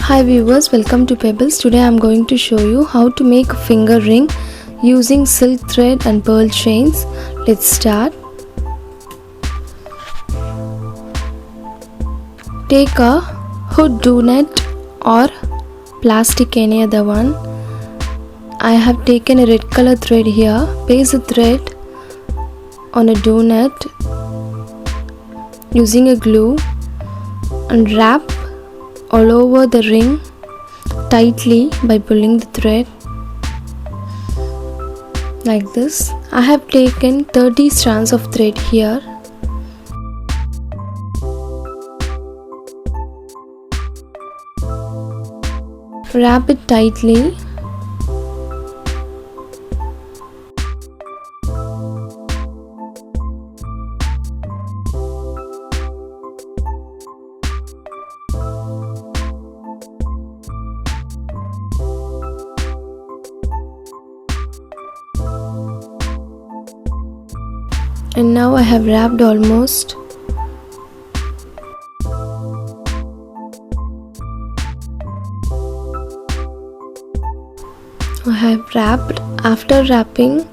Hi viewers, welcome to Pebbles. Today I am going to show you how to make a finger ring using silk thread and pearl chains. Let's start. Take a hood donut or plastic, any other one. I have taken a red color thread here. Paste the thread on a donut using a glue and wrap all over the ring tightly by pulling the thread like this. I have taken 30 strands of thread here. Wrap it tightly. And now I have wrapped almost. I have wrapped. After wrapping,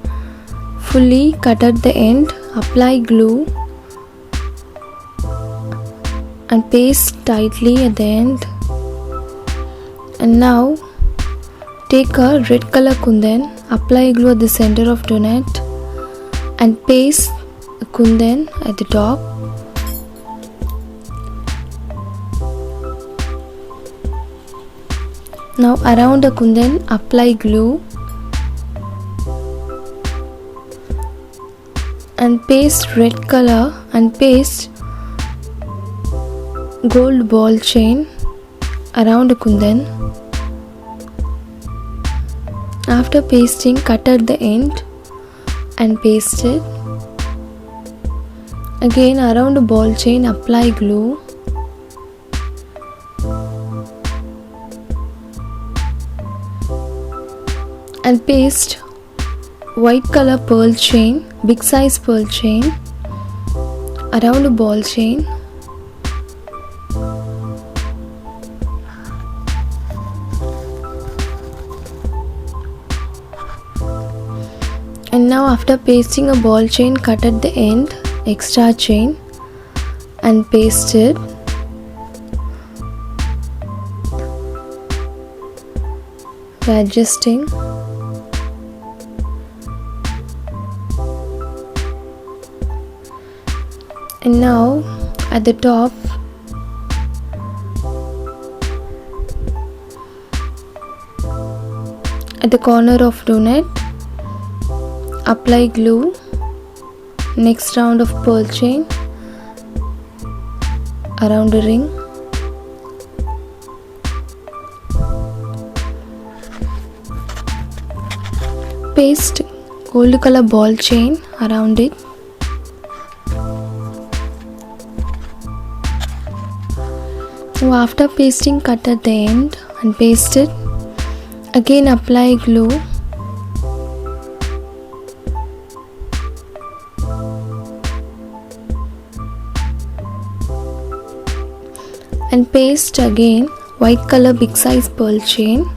fully cut at the end, apply glue and paste tightly at the end. And now take a red color kundan, apply glue at the center of donut and paste kundan at the top. Now around the kundan apply glue and paste red color and paste gold ball chain around the kundan. After pasting, cut at the end and paste it. Again around the ball chain apply glue and paste white color pearl chain, big size pearl chain around the ball chain. And now after pasting a ball chain, cut at the end extra chain and paste it. By adjusting. And now at the top at the corner of donut apply glue. Next round of pearl chain around the ring. Paste gold color ball chain around it. Now after pasting, cut at the end and paste it. Again apply glue and paste again white color big size pearl chain.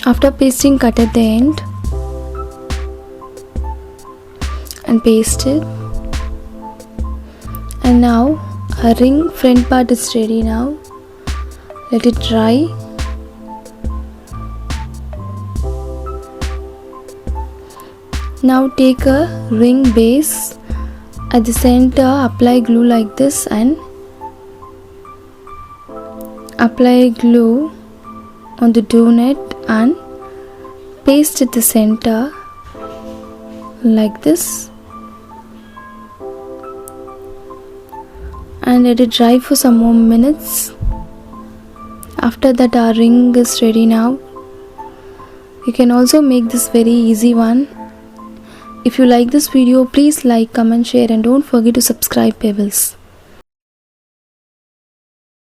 After pasting, cut at the end and paste it. And now our ring front part is ready now. Let it dry. Now take a ring base at the center, apply glue like this and apply glue on the donut and paste at the center like this and let it dry for some more minutes. After that our ring is ready now. You can also make this very easy one. If you like this video, please like, comment, share and don't forget to subscribe Pebbles.